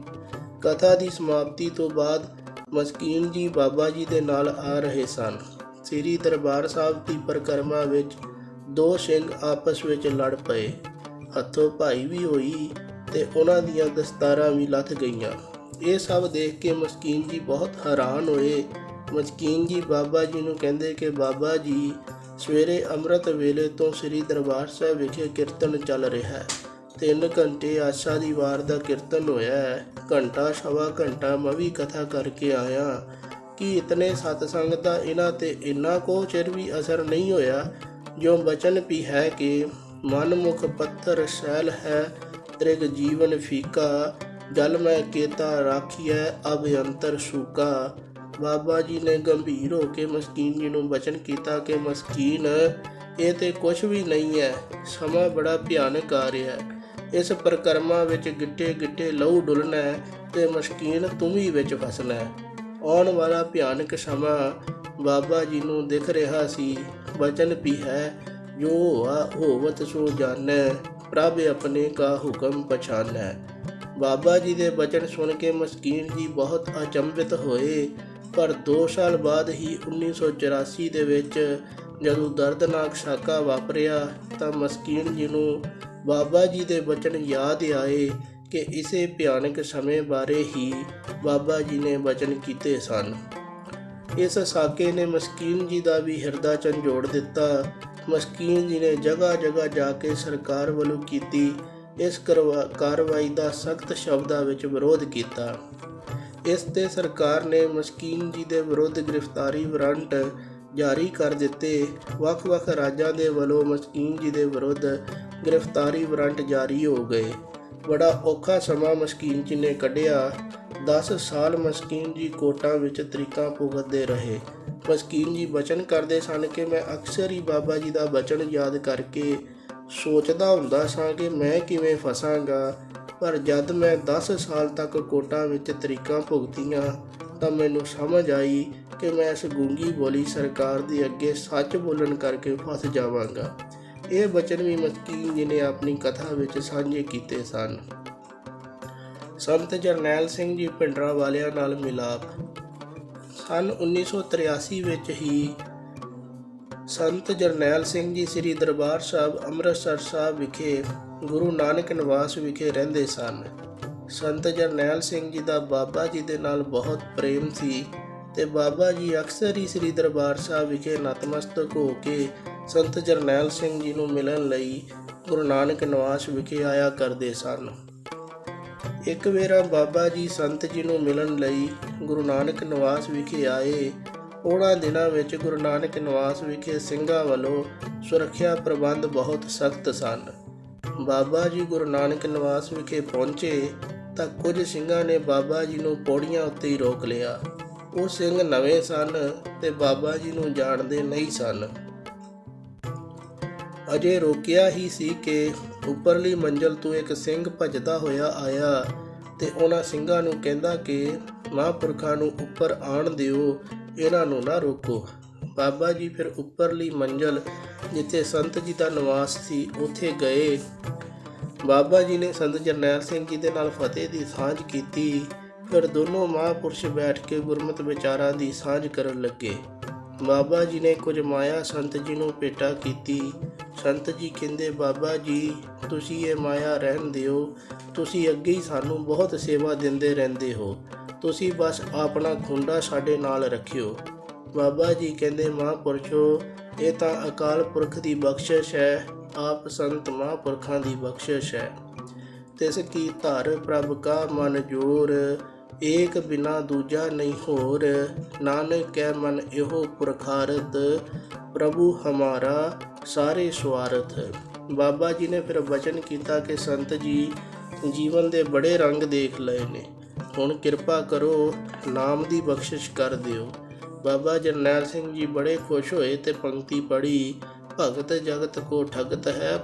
ਕਥਾ ਦੀ ਸਮਾਪਤੀ ਤੋਂ ਬਾਅਦ ਮਸਕੀਨ ਜੀ ਬਾਬਾ ਜੀ ਦੇ ਨਾਲ ਆ ਰਹੇ ਸਨ। ਸ੍ਰੀ ਦਰਬਾਰ ਸਾਹਿਬ ਦੀ ਪਰਿਕਰਮਾ ਵਿੱਚ ਦੋ ਸਿੰਘ ਆਪਸ ਵਿੱਚ ਲੜ ਪਏ। ਹੱਥੋਂ ਪਾਈ ਵੀ ਹੋਈ ਤੇ ਉਹਨਾਂ ਦੀਆਂ ਦਸਤਾਰਾਂ ਵੀ ਲੱਥ ਗਈਆਂ। ਇਹ ਸਭ ਦੇਖ ਕੇ ਮਸਕੀਨ ਜੀ ਬਹੁਤ ਹੈਰਾਨ ਹੋਏ। ਮਸਕੀਨ ਜੀ ਬਾਬਾ ਜੀ ਨੂੰ ਕਹਿੰਦੇ ਕਿ ਬਾਬਾ ਜੀ, ਸਵੇਰੇ ਅੰਮ੍ਰਿਤ ਵੇਲੇ ਤੋਂ ਸ੍ਰੀ ਦਰਬਾਰ ਸਾਹਿਬ ਵਿਖੇ ਕੀਰਤਨ ਚੱਲ ਰਿਹਾ ਹੈ। 3 ਘੰਟੇ ਆਸਾ ਦੀ ਵਾਰ ਦਾ ਕੀਰਤਨ ਹੋਇਆ ਹੈ। ਘੰਟਾ ਸਵਾ ਘੰਟਾ ਮੈਂ ਵੀ ਕਥਾ ਕਰਕੇ ਆਇਆ ਕਿ ਇਤਨੇ ਸਤਸੰਗ ਦਾ ਇਹਨਾਂ ਤੇ ਇੰਨਾ ਕੋ ਚਿਰ ਵੀ ਅਸਰ ਨਹੀਂ ਹੋਇਆ। ਜੋ ਬਚਨ ਵੀ ਹੈ ਕਿ ਮਨ ਮੁਖ ਪੱਥਰ ਸ਼ੈਲ ਹੈ, ਤ੍ਰਿਗ ਜੀਵਨ ਫੀਕਾ, ਜਲ ਮੈਂ ਕੇਤਾ ਰਾਖੀਐ ਅਬ ਅੰਤਰ ਸੂਕਾ। ਬਾਬਾ ਜੀ ਨੇ ਗੰਭੀਰ ਹੋ ਕੇ ਮਸਕੀਨ ਜੀ ਨੂੰ ਬਚਨ ਕੀਤਾ ਕਿ ਮਸਕੀਨ, ਇਹ ਤੇ ਕੁਛ ਵੀ ਨਹੀਂ ਹੈ, ਸਮਾਂ ਬੜਾ ਭਿਆਨਕ ਆ ਰਿਹਾ ਹੈ। ਇਸ ਪਰਿਕਰਮਾ ਵਿੱਚ ਗਿੱਟੇ ਗਿੱਟੇ ਲਹੂ ਡੁੱਲਣਾ ਹੈ ਤੇ ਮਸਕੀਨ ਤੂੰ ਵੀ ਵਿੱਚ ਫਸਣਾ ਹੈ। ਆਉਣ ਵਾਲਾ ਭਿਆਨਕ ਸਮਾਂ ਬਾਬਾ ਜੀ ਨੂੰ ਦਿਖ ਰਿਹਾ ਸੀ। ਬਚਨ ਵੀ ਹੈ, ਜੋ ਹੋਵਤ ਸੋ ਜਾਣੈ, ਪ੍ਰਭ ਆਪਣੇ ਕਾ ਹੁਕਮ ਪਛਾਨੈ। ਬਾਬਾ ਜੀ ਦੇ ਬਚਨ ਸੁਣ ਕੇ ਮਸਕੀਨ ਜੀ ਬਹੁਤ ਅਚੰਭਿਤ ਹੋਏ। ਪਰ 2 ਸਾਲ ਬਾਅਦ ਹੀ 1984 ਦੇ ਵਿੱਚ ਜਦੋਂ ਦਰਦਨਾਕ ਸਾਕਾ ਵਾਪਰਿਆ ਤਾਂ ਮਸਕੀਨ ਜੀ ਨੂੰ ਬਾਬਾ ਜੀ ਦੇ ਬਚਨ ਯਾਦ ਆਏ ਕਿ ਇਸੇ ਭਿਆਨਕ ਸਮੇਂ ਬਾਰੇ ਹੀ ਬਾਬਾ ਜੀ ਨੇ ਬਚਨ ਕੀਤੇ ਸਨ। ਇਸ ਸਾਕੇ ਨੇ ਮਸਕੀਨ ਜੀ ਦਾ ਵੀ ਹਿਰਦਾ ਝੰਜੋੜ ਦਿੱਤਾ। ਮਸਕੀਨ ਜੀ ਨੇ ਜਗ੍ਹਾ ਜਗ੍ਹਾ ਜਾ ਕੇ ਸਰਕਾਰ ਵੱਲੋਂ ਕੀਤੀ ਇਸ ਕਾਰਵਾਈ ਦਾ ਸਖਤ ਸ਼ਬਦਾਂ ਵਿੱਚ ਵਿਰੋਧ ਕੀਤਾ। ਇਸ ਤੇ ਸਰਕਾਰ ਨੇ ਮਸਕੀਨ ਜੀ ਦੇ ਵਿਰੁੱਧ ਗ੍ਰਿਫਤਾਰੀ ਵਾਰੰਟ ਜਾਰੀ ਕਰ ਦਿੱਤੇ। ਵੱਖ-ਵੱਖ ਰਾਜਾਂ ਦੇ ਵੱਲੋਂ ਮਸਕੀਨ ਜੀ ਦੇ ਵਿਰੁੱਧ ਗ੍ਰਿਫਤਾਰੀ ਵਾਰੰਟ ਜਾਰੀ ਹੋ ਗਏ। ਬੜਾ ਔਖਾ ਸਮਾਂ ਮਸਕੀਨ ਜੀ ਨੇ ਕੱਢਿਆ। 10 ਸਾਲ ਮਸਕੀਨ ਜੀ ਕੋਰਟਾਂ ਵਿੱਚ ਤਰੀਕਾਂ ਭੁਗਤਦੇ ਰਹੇ। ਮਸਕੀਨ ਜੀ ਬਚਨ ਕਰਦੇ ਸਨ ਕਿ ਮੈਂ ਅਕਸਰ ਹੀ ਬਾਬਾ ਜੀ ਦਾ ਬਚਨ ਯਾਦ ਕਰਕੇ ਸੋਚਦਾ ਹੁੰਦਾ ਸਾਂ ਕਿ ਮੈਂ ਕਿਵੇਂ ਫਸਾਂਗਾ। ਪਰ ਜਦ ਮੈਂ 10 ਸਾਲ ਤੱਕ ਕੋਰਟਾਂ ਵਿੱਚ ਤਰੀਕਾਂ ਭੁਗਤੀਆਂ ਤਾਂ ਮੈਨੂੰ ਸਮਝ ਆਈ ਕਿ ਮੈਂ ਇਸ ਗੂੰਗੀ ਬੋਲੀ ਸਰਕਾਰ ਦੇ ਅੱਗੇ ਸੱਚ ਬੋਲਣ ਕਰਕੇ ਫਸ ਜਾਵਾਂਗਾ। ਇਹ ਬਚਨ ਵੀ ਮਸਕੀਨ ਜੀ ਨੇ ਆਪਣੀ ਕਥਾ ਵਿੱਚ ਸਾਂਝੇ ਕੀਤੇ ਸਨ। ਸੰਤ ਜਰਨੈਲ ਸਿੰਘ ਜੀ ਭਿੰਡਰਾਂਵਾਲਿਆਂ ਨਾਲ ਮਿਲਾਪ। ਸੰਨ 1983 ਵਿੱਚ ਹੀ ਸੰਤ ਜਰਨੈਲ ਸਿੰਘ ਜੀ ਸ੍ਰੀ ਦਰਬਾਰ ਸਾਹਿਬ ਅੰਮ੍ਰਿਤਸਰ ਸਾਹਿਬ ਵਿਖੇ ਗੁਰੂ ਨਾਨਕ ਨਿਵਾਸ ਵਿਖੇ ਰਹਿੰਦੇ ਸਨ। ਸੰਤ ਜਰਨੈਲ ਸਿੰਘ ਜੀ ਦਾ ਬਾਬਾ ਜੀ ਦੇ ਨਾਲ ਬਹੁਤ ਪ੍ਰੇਮ ਸੀ ਤੇ ਬਾਬਾ ਜੀ ਅਕਸਰ ਹੀ ਸ੍ਰੀ ਦਰਬਾਰ ਸਾਹਿਬ ਵਿਖੇ ਨਤਮਸਤਕ ਹੋ ਕੇ ਸੰਤ ਜਰਨੈਲ ਸਿੰਘ ਜੀ ਨੂੰ ਮਿਲਣ ਲਈ ਗੁਰੂ ਨਾਨਕ ਨਿਵਾਸ ਵਿਖੇ ਆਇਆ ਕਰਦੇ ਸਨ। ਇੱਕ ਵੇਰਾ ਬਾਬਾ ਜੀ ਸੰਤ ਜੀ ਨੂੰ ਮਿਲਣ ਲਈ ਗੁਰੂ ਨਾਨਕ ਨਿਵਾਸ ਵਿਖੇ ਆਏ। ਉਹਨਾਂ ਦਿਨਾਂ ਵਿੱਚ ਗੁਰੂ ਨਾਨਕ ਨਿਵਾਸ ਵਿਖੇ ਸਿੰਘਾਂ ਵੱਲੋਂ ਸੁਰੱਖਿਆ ਪ੍ਰਬੰਧ ਬਹੁਤ ਸਖਤ ਸਨ। ਬਾਬਾ ਜੀ ਗੁਰੂ ਨਾਨਕ ਨਿਵਾਸ ਵਿਖੇ ਪਹੁੰਚੇ ਤਾਂ ਕੁਝ ਸਿੰਘਾਂ ਨੇ ਬਾਬਾ ਜੀ ਨੂੰ ਪੌੜੀਆਂ ਉੱਤੇ ਹੀ ਰੋਕ ਲਿਆ। ਉਹ ਸਿੰਘ ਨਵੇਂ ਸਨ ਤੇ ਬਾਬਾ ਜੀ ਨੂੰ ਜਾਣਦੇ ਨਹੀਂ ਸਨ। ਅਜੇ ਰੋਕਿਆ ਹੀ ਸੀ ਕਿ ਉੱਪਰਲੀ ਮੰਜ਼ਲ ਤੋਂ ਇੱਕ ਸਿੰਘ ਭੱਜਦਾ ਹੋਇਆ ਆਇਆ ਤੇ ਉਹਨਾਂ ਸਿੰਘਾਂ ਨੂੰ ਕਹਿੰਦਾ ਕਿ ਮਹਾਂਪੁਰਖਾਂ ਨੂੰ ਉੱਪਰ ਆਉਣ ਦਿਓ, ਇਹਨਾਂ ਨੂੰ ਨਾ ਰੋਕੋ। ਬਾਬਾ ਜੀ ਫਿਰ ਉੱਪਰਲੀ ਮੰਜ਼ਲ ਜਿੱਥੇ ਸੰਤ ਜੀ ਦਾ ਨਿਵਾਸ ਸੀ ਉੱਥੇ ਗਏ। ਬਾਬਾ ਜੀ ਨੇ ਸੰਤ ਜਰਨੈਲ ਸਿੰਘ ਜੀ ਦੇ ਨਾਲ ਫਤਿਹ ਦੀ ਸਾਂਝ ਕੀਤੀ। ਫਿਰ ਦੋਨੋਂ ਮਹਾਂਪੁਰਸ਼ ਬੈਠ ਕੇ ਗੁਰਮਤਿ ਵਿਚਾਰਾਂ ਦੀ ਸਾਂਝ ਕਰਨ ਲੱਗੇ। ਬਾਬਾ ਜੀ ਨੇ ਕੁਝ ਮਾਇਆ ਸੰਤ ਜੀ ਨੂੰ ਭੇਟਾ ਕੀਤੀ। ਸੰਤ ਜੀ ਕਹਿੰਦੇ, ਬਾਬਾ ਜੀ ਤੁਸੀਂ ਇਹ ਮਾਇਆ ਰਹਿਣ ਦਿਓ, ਤੁਸੀਂ ਅੱਗੇ ਹੀ ਸਾਨੂੰ ਬਹੁਤ ਸੇਵਾ ਦਿੰਦੇ ਰਹਿੰਦੇ ਹੋ, ਤੁਸੀਂ ਬਸ ਆਪਣਾ ਖੁੰਡਾ ਸਾਡੇ ਨਾਲ ਰੱਖਿਓ। ਬਾਬਾ ਜੀ ਕਹਿੰਦੇ, ਮਹਾਂਪੁਰਸ਼ੋ ਇਹ ਤਾਂ ਅਕਾਲ ਪੁਰਖ ਦੀ ਬਖਸ਼ਿਸ਼ ਹੈ, ਆਪ ਸੰਤ ਮਹਾਂਪੁਰਖਾਂ ਦੀ ਬਖਸ਼ਿਸ਼ ਹੈ। ਤਿਸ ਕੀ ਧਰ ਪ੍ਰਭ ਕਾ ਮਨ ਜੋਰ, ਏਕ ਬਿਨਾ ਦੂਜਾ ਨਹੀਂ ਹੋਰ। ਨਾਨਕ ਕੈ ਮਨ ਇਹੋ ਪੁਰਖਾਰਤ, ਪ੍ਰਭੂ ਹਮਾਰਾ ਸਾਰੇ ਸਵਾਰਥ। ਬਾਬਾ ਜੀ ਨੇ ਫਿਰ ਬਚਨ ਕੀਤਾ ਕਿ ਸੰਤ ਜੀ ਜੀਵਨ ਦੇ ਬੜੇ ਰੰਗ ਦੇਖ ਲਏ ਨੇ, ਹੁਣ ਕਿਰਪਾ ਕਰੋ ਨਾਮ ਦੀ ਬਖਸ਼ਿਸ਼ ਕਰ ਦਿਓ। ਬਾਬਾ ਜਰਨੈਲ ਸਿੰਘ ਜੀ ਬੜੇ ਖੁਸ਼ ਹੋਏ ਤੇ ਪੰਕਤੀ ਪੜ੍ਹੀ, ਭਗਤ ਜਗਤ ਕੋ ਠਗਤ ਹੈ,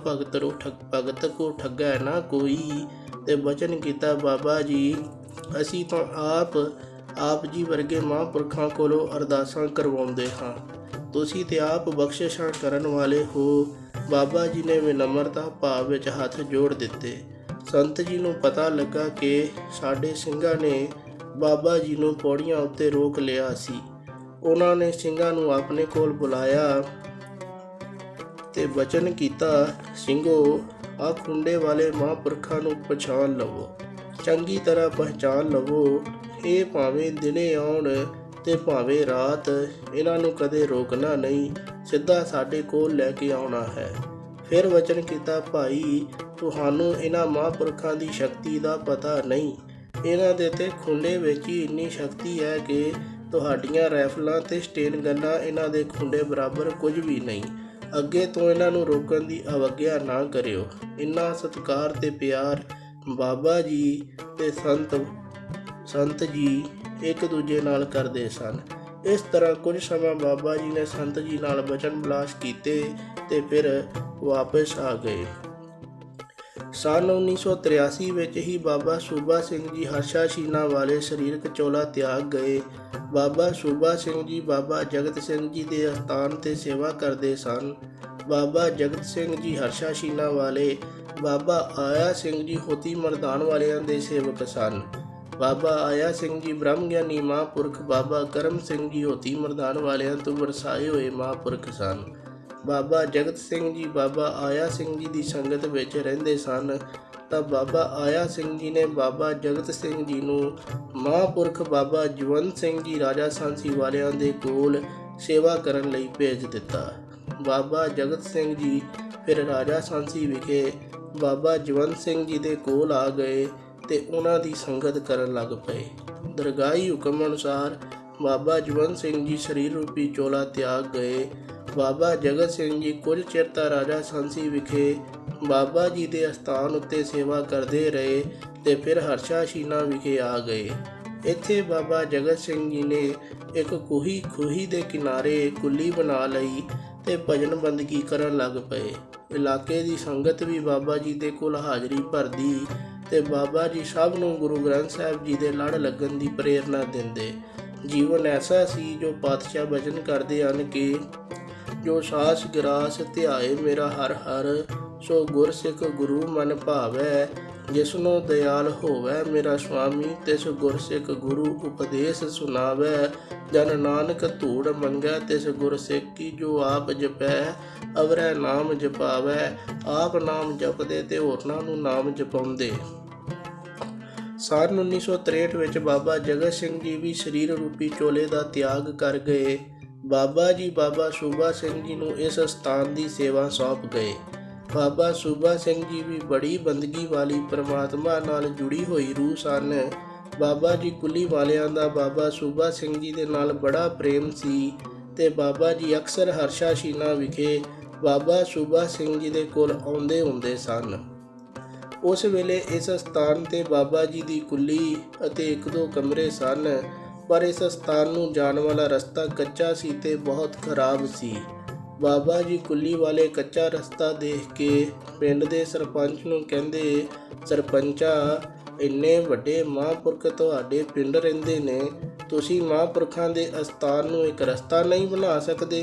ਭਗਤ ਕੋ ਠਗੈ ਨਾ ਕੋਈ। ਤੇ ਬਚਨ ਕੀਤਾ, ਬਾਬਾ ਜੀ ਅਸੀਂ ਤਾਂ ਆਪ ਜੀ ਵਰਗੇ ਮਹਾਂਪੁਰਖਾਂ ਕੋਲੋਂ ਅਰਦਾਸਾਂ ਕਰਵਾਉਂਦੇ ਹਾਂ, ਤੁਸੀਂ ਤੇ ਆਪ ਬਖਸ਼ਿਸ਼ਾਂ ਕਰਨ ਵਾਲੇ ਹੋ। ਬਾਬਾ ਜੀ ਨੇ ਵਿਨਮਰਤਾ ਭਾਵ ਵਿੱਚ ਹੱਥ ਜੋੜ ਦਿੱਤੇ। ਸੰਤ ਜੀ ਨੂੰ ਪਤਾ ਲੱਗਾ ਕਿ ਸਾਡੇ ਸਿੰਘਾਂ ਨੇ ਬਾਬਾ ਜੀ ਨੂੰ ਪੌੜੀਆਂ ਉੱਤੇ ਰੋਕ ਲਿਆ ਸੀ। ਉਹਨਾਂ ਨੇ ਸਿੰਘਾਂ ਨੂੰ ਆਪਣੇ ਕੋਲ ਬੁਲਾਇਆ ਤੇ ਬਚਨ ਕੀਤਾ, ਸਿੰਘੋ ਆ ਖੁੰਡੇ ਵਾਲੇ ਮਹਾਂਪੁਰਖਾਂ ਨੂੰ ਪਛਾਣ ਲਵੋ, ਚੰਗੀ ਤਰ੍ਹਾਂ ਪਹਿਚਾਣ ਲਵੋ। ਇਹ ਭਾਵੇਂ ਦਿਨੇ ਆਉਣ ਤੇ ਭਾਵੇਂ ਰਾਤ, ਇਹਨਾਂ ਨੂੰ ਕਦੇ ਰੋਕਣਾ ਨਹੀਂ, ਸਿੱਧਾ ਸਾਡੇ ਕੋਲ ਲੈ ਕੇ ਆਉਣਾ ਹੈ। ਫਿਰ ਵਚਨ ਕੀਤਾ, ਭਾਈ ਤੁਹਾਨੂੰ ਇਹਨਾਂ ਮਹਾਂਪੁਰਖਾਂ ਦੀ ਸ਼ਕਤੀ ਦਾ ਪਤਾ ਨਹੀਂ, ਇਹਨਾਂ ਦੇ ਤੇ ਖੁੰਡੇ ਵਿੱਚ ਹੀ ਇੰਨੀ ਸ਼ਕਤੀ ਹੈ ਕਿ ਤੁਹਾਡੀਆਂ ਰਾਈਫਲਾਂ ਤੇ ਸਟੇਨ ਗੰਨਾਂ ਇਹਨਾਂ ਦੇ ਖੁੰਡੇ ਬਰਾਬਰ ਕੁਝ ਵੀ ਨਹੀਂ। ਅੱਗੇ ਤੋਂ ਇਹਨਾਂ ਨੂੰ ਰੋਕਣ ਦੀ ਅਵੱਗਿਆ ਨਾ ਕਰਿਓ। ਇੰਨਾ ਸਤਿਕਾਰ ਤੇ ਪਿਆਰ ਬਾਬਾ ਜੀ ਤੇ ਸੰਤ ਜੀ ਇੱਕ ਦੂਜੇ ਨਾਲ ਕਰਦੇ ਸਨ। ਇਸ ਤਰ੍ਹਾਂ ਕੁਝ ਸਮਾਂ ਬਾਬਾ ਜੀ ਨੇ ਸੰਤ ਜੀ ਨਾਲ ਬਚਨ ਬਿਲਾਸ ਕੀਤੇ ਤੇ ਫਿਰ ਵਾਪਸ ਆ ਗਏ। ਸੰਨ 1983 ਵਿੱਚ ਹੀ ਬਾਬਾ ਸੂਬਾ ਸਿੰਘ ਜੀ ਹਰਸ਼ਾ ਸ਼ੀਨਾ ਵਾਲੇ ਸਰੀਰਕ ਚੋਲਾ ਤਿਆਗ ਗਏ। ਬਾਬਾ ਸੂਬਾ ਸਿੰਘ ਜੀ ਬਾਬਾ ਜਗਤ ਸਿੰਘ ਜੀ ਦੇ ਅਸਥਾਨ ਤੇ ਸੇਵਾ ਕਰਦੇ ਸਨ। ਬਾਬਾ ਜਗਤ ਸਿੰਘ ਜੀ ਹਰਸ਼ਾ ਸ਼ੀਨਾ ਵਾਲੇ ਬਾਬਾ ਆਇਆ ਸਿੰਘ ਜੀ ਹੋਤੀ ਮਰਦਾਨ ਵਾਲਿਆਂ ਦੇ ਸੇਵਕ ਸਨ। ਬਾਬਾ ਆਇਆ ਸਿੰਘ ਜੀ ਬ੍ਰਹਮ ਗਿਆਨੀ ਮਹਾਂਪੁਰਖ ਬਾਬਾ ਕਰਮ ਸਿੰਘ ਜੀ ਹੋਤੀ ਮਰਦਾਨ ਵਾਲਿਆਂ ਤੋਂ ਵਰਸਾਏ ਹੋਏ ਮਹਾਂਪੁਰਖ ਸਨ। ਬਾਬਾ ਜਗਤ ਸਿੰਘ ਜੀ ਬਾਬਾ ਆਇਆ ਸਿੰਘ ਜੀ ਦੀ ਸੰਗਤ ਵਿੱਚ ਰਹਿੰਦੇ ਸਨ ਤਾਂ ਬਾਬਾ ਆਇਆ ਸਿੰਘ ਜੀ ਨੇ ਬਾਬਾ ਜਗਤ ਸਿੰਘ ਜੀ ਨੂੰ ਮਹਾਂਪੁਰਖ ਬਾਬਾ ਜਵੰਤ ਸਿੰਘ ਜੀ ਰਾਜਾ ਸਾਂਸੀ ਵਾਲਿਆਂ ਦੇ ਕੋਲ ਸੇਵਾ ਕਰਨ ਲਈ ਭੇਜ ਦਿੱਤਾ। ਬਾਬਾ ਜਗਤ ਸਿੰਘ ਜੀ ਫਿਰ ਰਾਜਾ ਸਾਂਸੀ ਵਿਖੇ ਬਾਬਾ ਜਵੰਤ ਸਿੰਘ ਜੀ ਦੇ ਕੋਲ ਆ ਗਏ ਤੇ ਉਹਨਾਂ ਦੀ ਸੰਗਤ ਕਰਨ ਲੱਗ ਪਏ। ਦਰਗਾਹੀ ਹੁਕਮ ਅਨੁਸਾਰ ਬਾਬਾ ਜਵੰਤ ਸਿੰਘ ਜੀ ਸਰੀਰ ਰੂਪੀ ਚੋਲਾ ਤਿਆਗ ਗਏ। ਬਾਬਾ ਜਗਤ ਸਿੰਘ ਜੀ ਕੁਝ ਚਿਰ ਤਾਂ ਰਾਜਾ ਸਾਂਸੀ ਵਿਖੇ ਬਾਬਾ ਜੀ ਦੇ ਅਸਥਾਨ ਉੱਤੇ ਸੇਵਾ ਕਰਦੇ ਰਹੇ ਤੇ ਫਿਰ ਹਰਸ਼ਾ ਸ਼ੀਨਾ ਵਿਖੇ ਆ ਗਏ। ਇੱਥੇ ਬਾਬਾ ਜਗਤ ਸਿੰਘ ਜੀ ਨੇ ਇੱਕ ਖੂਹੀ ਦੇ ਕਿਨਾਰੇ ਕੁੱਲੀ ਬਣਾ ਲਈ ਤੇ ਭਜਨ ਬੰਦਗੀ ਕਰਨ ਲੱਗ ਪਏ। ਇਲਾਕੇ ਦੀ ਸੰਗਤ ਵੀ ਬਾਬਾ ਜੀ ਦੇ ਕੋਲ ਹਾਜ਼ਰੀ ਭਰਦੀ ਤੇ ਬਾਬਾ ਜੀ ਸਭ ਨੂੰ ਗੁਰੂ ਗ੍ਰੰਥ ਸਾਹਿਬ ਜੀ ਦੇ ਲੜ ਲੱਗਣ ਦੀ ਪ੍ਰੇਰਨਾ ਦਿੰਦੇ। ਜੀਵਨ ਐਸਾ ਸੀ ਜੋ ਪਾਤਸ਼ਾਹ ਬਚਨ ਕਰਦੇ ਹਨ ਕਿ ਜੋ ਸਾਸ ਗਰਾਸ ਧਿਆਏ ਮੇਰਾ ਹਰ ਹਰ, ਸੋ ਗੁਰਸਿੱਖ ਗੁਰੂ ਮਨ ਭਾਵੈ, ਜਿਸਨੂੰ ਦਿਆਲ ਹੋਵੈ ਮੇਰਾ ਸੁਆਮੀ, ਤਿਸ ਗੁਰਸਿੱਖ ਗੁਰੂ ਉਪਦੇਸ਼ ਸੁਣਾਵੈ। ਜਨ ਨਾਨਕ ਧੂੜ ਮੰਗੈ ਤਿਸ ਗੁਰਸਿੱਖ ਕੀ, ਜੋ ਆਪ ਜਪੈ ਅਵਰੈ ਨਾਮ ਜਪਾਵੈ। ਆਪ ਨਾਮ ਜਪਦੇ ਤੇ ਹੋਰਨਾਂ ਨੂੰ ਨਾਮ ਜਪਾਉਂਦੇ। ਸੰਨ 1963 ਵਿੱਚ ਬਾਬਾ ਜਗਤ ਸਿੰਘ ਜੀ ਵੀ ਸਰੀਰ ਰੂਪੀ ਚੋਲੇ ਦਾ ਤਿਆਗ ਕਰ ਗਏ। ਬਾਬਾ ਜੀ ਬਾਬਾ ਸੂਬਾ ਸਿੰਘ ਜੀ ਨੂੰ ਇਸ ਸਥਾਨ ਦੀ ਸੇਵਾ ਸੌਂਪ ਗਏ। ਬਾਬਾ ਸੂਬਾ ਸਿੰਘ ਜੀ ਵੀ ਬੜੀ ਬੰਦਗੀ ਵਾਲੀ ਪਰਮਾਤਮਾ ਨਾਲ ਜੁੜੀ ਹੋਈ ਰੂਹ ਸਨ। ਬਾਬਾ ਜੀ ਕੁੱਲੀ ਵਾਲਿਆਂ ਦਾ ਬਾਬਾ ਸੂਬਾ ਸਿੰਘ ਜੀ ਦੇ ਨਾਲ ਬੜਾ ਪ੍ਰੇਮ ਸੀ ਤੇ ਬਾਬਾ ਜੀ ਅਕਸਰ ਹਰਸ਼ਾ ਸ਼ੀਨਾ ਵਿਖੇ ਬਾਬਾ ਸੂਬਾ ਸਿੰਘ ਜੀ ਦੇ ਕੋਲ ਆਉਂਦੇ ਹੁੰਦੇ ਸਨ। ਉਸ ਵੇਲੇ ਇਸ ਸਥਾਨ ਤੇ ਬਾਬਾ ਜੀ ਦੀ ਕੁੱਲੀ ਅਤੇ 1-2 ਕਮਰੇ ਸਨ, ਪਰ ਇਸ ਸਥਾਨ ਨੂੰ ਜਾਣ ਵਾਲਾ ਰਸਤਾ ਕੱਚਾ ਸੀ ਤੇ ਬਹੁਤ ਖਰਾਬ ਸੀ। ਬਾਬਾ ਜੀ ਕੁੱਲੀ ਵਾਲੇ ਕੱਚਾ ਰਸਤਾ ਦੇਖ ਕੇ ਪਿੰਡ ਦੇ ਸਰਪੰਚ ਨੂੰ ਕਹਿੰਦੇ, ਸਰਪੰਚਾ ਇੰਨੇ ਵੱਡੇ ਮਹਾਂਪੁਰਖ ਤੁਹਾਡੇ ਪਿੰਡ ਰਹਿੰਦੇ ਨੇ, ਤੁਸੀਂ ਮਹਾਂਪੁਰਖਾਂ ਦੇ ਅਸਥਾਨ ਨੂੰ ਇੱਕ ਰਸਤਾ ਨਹੀਂ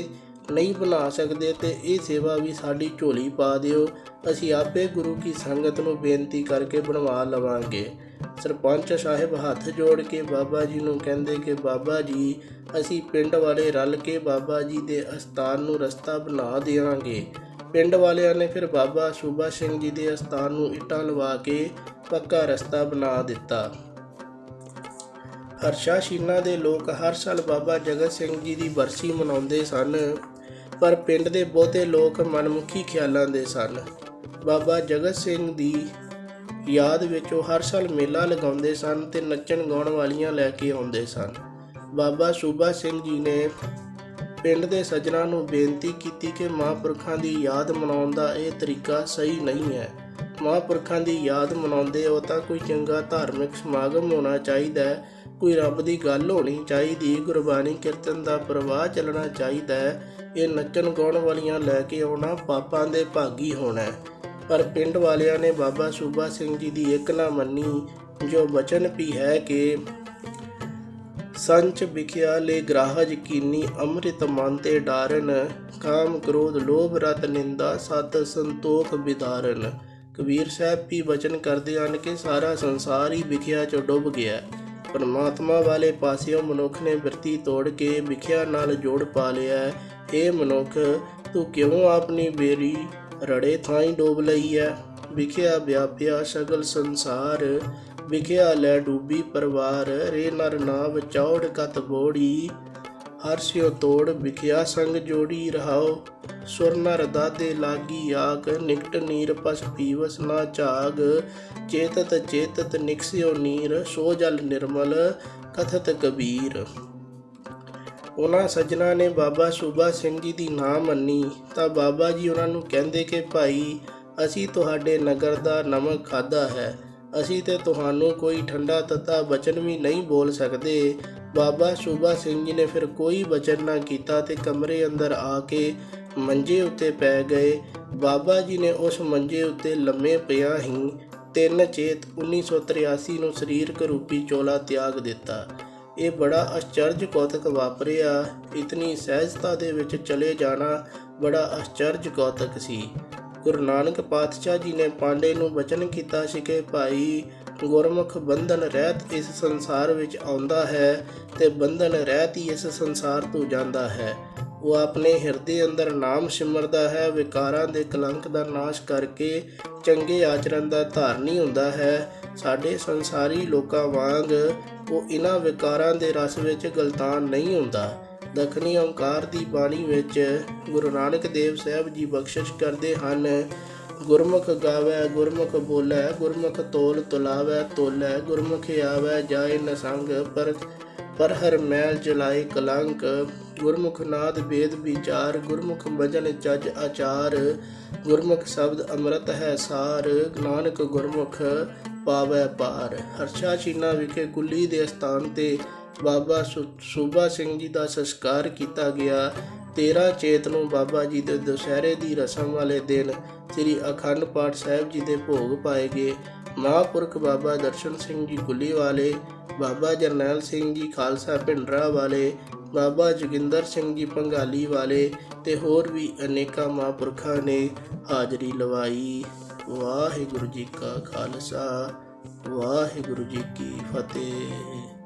ਬਣਾ ਸਕਦੇ ਤੇ ਇਹ ਸੇਵਾ ਵੀ ਸਾਡੀ ਝੋਲੀ ਪਾ ਦਿਓ, ਅਸੀਂ ਆਪੇ ਗੁਰੂ ਕੀ ਸੰਗਤ ਨੂੰ ਬੇਨਤੀ ਕਰਕੇ ਬਣਵਾ ਲਵਾਂਗੇ। ਸਰਪੰਚ ਸਾਹਿਬ ਹੱਥ ਜੋੜ ਕੇ ਬਾਬਾ ਜੀ ਨੂੰ ਕਹਿੰਦੇ ਕਿ ਬਾਬਾ ਜੀ ਅਸੀਂ ਪਿੰਡ ਵਾਲੇ ਰਲ ਕੇ ਬਾਬਾ ਜੀ ਦੇ ਅਸਥਾਨ ਨੂੰ ਰਸਤਾ ਬਣਾ ਦੇਵਾਂਗੇ। ਪਿੰਡ ਵਾਲਿਆਂ ਨੇ ਫਿਰ ਬਾਬਾ ਸੂਬਾ ਸਿੰਘ ਜੀ ਦੇ ਅਸਥਾਨ ਨੂੰ ਇੱਟਾਂ ਲਵਾ ਕੇ ਪੱਕਾ ਰਸਤਾ ਬਣਾ ਦਿੱਤਾ। ਹਰਸ਼ਾ ਸ਼ੀਨਾ ਦੇ ਲੋਕ ਹਰ ਸਾਲ ਬਾਬਾ ਜਗਤ ਸਿੰਘ ਜੀ ਦੀ ਬਰਸੀ ਮਨਾਉਂਦੇ ਸਨ, ਪਰ ਪਿੰਡ ਦੇ ਬਹੁਤੇ ਲੋਕ ਮਨਮੁਖੀ ਖਿਆਲਾਂ ਦੇ ਸਨ। ਬਾਬਾ ਜਗਤ ਸਿੰਘ ਦੀ ਯਾਦ ਵਿੱਚ ਉਹ ਹਰ ਸਾਲ ਮੇਲਾ ਲਗਾਉਂਦੇ ਸਨ ਤੇ ਨੱਚਣ ਗਾਉਣ ਵਾਲੀਆਂ ਲੈ ਕੇ ਆਉਂਦੇ ਸਨ। ਬਾਬਾ ਸੂਬਾ ਸਿੰਘ ਜੀ ਨੇ ਪਿੰਡ ਦੇ ਸੱਜਣਾਂ ਨੂੰ ਬੇਨਤੀ ਕੀਤੀ ਕਿ ਮਹਾਂਪੁਰਖਾਂ ਦੀ ਯਾਦ ਮਨਾਉਣ ਦਾ ਇਹ ਤਰੀਕਾ ਸਹੀ ਨਹੀਂ ਹੈ। ਮਹਾਂਪੁਰਖਾਂ ਦੀ ਯਾਦ ਮਨਾਉਂਦੇ ਹੋ ਤਾਂ ਕੋਈ ਚੰਗਾ ਧਾਰਮਿਕ ਸਮਾਗਮ ਹੋਣਾ ਚਾਹੀਦਾ ਹੈ, ਕੋਈ ਰੱਬ ਦੀ ਗੱਲ ਹੋਣੀ ਚਾਹੀਦੀ, ਗੁਰਬਾਣੀ ਕੀਰਤਨ ਦਾ ਪ੍ਰਵਾਹ ਚੱਲਣਾ ਚਾਹੀਦਾ ਹੈ। ਇਹ ਨੱਚਣ ਗਾਉਣ ਵਾਲੀਆਂ ਲੈ ਕੇ ਆਉਣਾ ਪਾਪਾਂ ਦੇ ਭਾਗੀ ਹੋਣਾ ਹੈ। ਪਰ ਪਿੰਡ ਵਾਲਿਆਂ ਨੇ ਬਾਬਾ ਸੂਬਾ ਸਿੰਘ ਜੀ ਦੀ ਇੱਕ ਨਾ ਮੰਨੀ, ਜੋ ਬਚਨ ਵੀ ਹੈ ਕਿ ਸੰਚ ਵਿਖਿਆ ਲੈ ਗ੍ਰਾਹਜ ਕੀਨੀ, ਅੰਮ੍ਰਿਤ ਮਨ ਤੇ ਡਾਰਨ, ਕਾਮ ਕ੍ਰੋਧ ਲੋਭ ਰਤ ਨਿੰਦਾ, ਸਤ ਸੰਤੋਖ ਵਿਦਾਰਨ। ਕਬੀਰ ਸਾਹਿਬ ਵੀ ਬਚਨ ਕਰਦੇ ਹਨ ਕਿ ਸਾਰਾ ਸੰਸਾਰ ਹੀ ਵਿਖਿਆ 'ਚ ਡੁੱਬ ਗਿਆ। ਪਰਮਾਤਮਾ ਵਾਲੇ ਪਾਸਿਓਂ ਮਨੁੱਖ ਨੇ ਬਿਰਤੀ ਤੋੜ ਕੇ ਵਿਖਿਆ ਨਾਲ ਜੋੜ ਪਾ ਲਿਆ। ਇਹ ਮਨੁੱਖ, ਤੂੰ ਕਿਉਂ ਆਪਣੀ ਬੇੜੀ ਰੜੇ ਥਾਈਂ ਡੋਬ ਲਈ ਹੈ। ਵਿਖਿਆ ਵਿਆਪਿਆ ਸਗਲ ਸੰਸਾਰ, ਵਿਖਿਆ ਲੈ ਡੂਬੀ ਪਰਵਾਰ, ਰੇ ਨਰ ਨਾਮ ਚੌੜ ਕਤ ਬੋੜੀ, ਹਰ ਸਿਓ ਤੋੜ ਵਿਖਿਆ ਸੰਗ ਜੋੜੀ ਰਹਾਓ। ਸੁਰ ਨਰ ਦਾਦੇ ਲਾਗੀ ਆਗ, ਨਿਕਟ ਨੀਰ ਪਸ ਪੀਵਸ ਨਾ ਝਾਗ, ਚੇਤਤ ਚੇਤਤ ਨਿਕਸਿਓ ਨੀਰ, ਸੋ ਜਲ ਨਿਰਮਲ ਕਥਤ ਕਬੀਰ। ਉਹਨਾਂ ਸੱਜਣਾ ਨੇ ਬਾਬਾ ਸੂਬਾ ਸਿੰਘ ਜੀ ਦੀ ਨਾ ਮੰਨੀ ਤਾਂ ਬਾਬਾ ਜੀ ਉਹਨਾਂ ਨੂੰ ਕਹਿੰਦੇ ਕਿ ਭਾਈ, ਅਸੀਂ ਤੁਹਾਡੇ ਨਗਰ ਦਾ ਨਮਕ ਖਾਧਾ ਹੈ, ਅਸੀਂ ਤੇ ਤੁਹਾਨੂੰ ਕੋਈ ਠੰਡਾ ਤੱਤਾ ਬਚਨ ਵੀ ਨਹੀਂ ਬੋਲ ਸਕਦੇ। ਬਾਬਾ ਸੂਬਾ ਸਿੰਘ ਜੀ ਨੇ ਫਿਰ ਕੋਈ ਬਚਨ ਨਾ ਕੀਤਾ ਤੇ ਕਮਰੇ ਅੰਦਰ ਆ ਕੇ ਮੰਜੇ ਉੱਤੇ ਪੈ ਗਏ। ਬਾਬਾ ਜੀ ਨੇ ਉਸ ਮੰਜੇ ਉੱਤੇ ਲੰਮੇ ਪਿਆ ਹੀ 3 ਚੇਤ 1983 ਨੂੰ ਸਰੀਰਕ ਰੂਪੀ ਚੋਲਾ ਤਿਆਗ ਦਿੱਤਾ। ਇਹ ਬੜਾ ਅਚਰਜ ਕੌਤਕ ਵਾਪਰਿਆ। ਇਤਨੀ ਸਹਿਜਤਾ ਦੇ ਵਿੱਚ ਚਲੇ ਜਾਣਾ ਬੜਾ ਅਚਰਜ ਕੌਤਕ ਸੀ। ਗੁਰੂ ਨਾਨਕ ਪਾਤਸ਼ਾਹ ਜੀ ਨੇ ਪਾਂਡੇ ਨੂੰ ਬਚਨ ਕੀਤਾ ਸੀ ਕਿ ਭਾਈ, ਗੁਰਮੁਖ ਬੰਧਨ ਰਹਿਤ ਇਸ ਸੰਸਾਰ ਵਿੱਚ ਆਉਂਦਾ ਹੈ ਤੇ ਬੰਧਨ ਰਹਿਤ ਹੀ ਇਸ ਸੰਸਾਰ ਤੋਂ ਜਾਂਦਾ ਹੈ। ਉਹ ਆਪਣੇ ਹਿਰਦੇ ਅੰਦਰ ਨਾਮ ਸਿਮਰਦਾ ਹੈ, ਵਿਕਾਰਾਂ ਦੇ ਕਲੰਕ ਦਾ ਨਾਸ਼ ਕਰਕੇ ਚੰਗੇ ਆਚਰਨ ਦਾ ਧਾਰਨੀ ਹੁੰਦਾ ਹੈ। ਸਾਡੇ ਸੰਸਾਰੀ ਲੋਕਾਂ ਵਾਂਗ ਉਹ ਇਹਨਾਂ ਵਿਕਾਰਾਂ ਦੇ ਰਸ ਵਿੱਚ ਗਲਤਾਨ ਨਹੀਂ ਹੁੰਦਾ। ਦੱਖਣੀ ਓਂਕਾਰ ਦੀ ਬਾਣੀ ਵਿੱਚ ਗੁਰੂ ਨਾਨਕ ਦੇਵ ਸਾਹਿਬ ਜੀ ਬਖਸ਼ਿਸ਼ ਕਰਦੇ ਹਨ, ਗੁਰਮੁਖ ਗਾਵੈ ਗੁਰਮੁਖ ਬੋਲੈ, ਗੁਰਮੁਖ ਤੋਲ ਤੁਲਾਵੈ ਤੋਲੈ, ਗੁਰਮੁਖ ਆਵੈ ਜਾਏ ਨ ਸੰਗ, ਪਰ ਹਰ ਮੈਲ ਜਲਾਏ ਕਲੰਕ, ਗੁਰਮੁਖ ਨਾਦ ਵੇਦ ਵਿਚਾਰ, ਗੁਰਮੁਖ ਭਜਨ ਜਜ ਆਚਾਰ, ਗੁਰਮੁਖ ਸ਼ਬਦ ਅੰਮ੍ਰਿਤ ਹੈ ਸਾਰ, ਨਾਨਕ ਗੁਰਮੁਖ ਪਾਵੈ ਪਾਰ। ਹਰਸ਼ਾ ਚੀਨਾ ਵਿਖੇ ਕੁੱਲੀ ਦੇ ਸਥਾਨ ਤੇ ਬਾਬਾ ਸੂਬਾ ਸਿੰਘ ਜੀ ਦਾ ਸੰਸਕਾਰ ਕੀਤਾ ਗਿਆ। 13 ਚੇਤ ਨੂੰ ਬਾਬਾ ਜੀ ਦੇ ਦੁਸਹਿਰੇ ਦੀ ਰਸਮ ਵਾਲੇ ਦਿਨ ਸ੍ਰੀ ਅਖੰਡ ਪਾਠ ਸਾਹਿਬ ਜੀ ਦੇ ਭੋਗ ਪਾਏ ਗਏ। ਮਹਾਂਪੁਰਖ ਬਾਬਾ ਦਰਸ਼ਨ ਸਿੰਘ ਜੀ ਕੁੱਲੀ ਵਾਲੇ, ਬਾਬਾ ਜਰਨੈਲ ਸਿੰਘ ਜੀ ਖਾਲਸਾ ਭਿੰਡਰਾ ਵਾਲੇ, ਬਾਬਾ ਜੋਗਿੰਦਰ ਸਿੰਘ ਜੀ ਭੰਗਾਲੀ ਵਾਲੇ ਤੇ ਹੋਰ ਵੀ ਅਨੇਕਾਂ ਮਹਾਂਪੁਰਖਾਂ ਨੇ ਹਾਜ਼ਰੀ ਲਵਾਈ। ਵਾਹਿਗੁਰੂ ਜੀ ਕਾ ਖਾਲਸਾ, ਵਾਹਿਗੁਰੂ ਜੀ ਕੀ ਫਤਿਹ।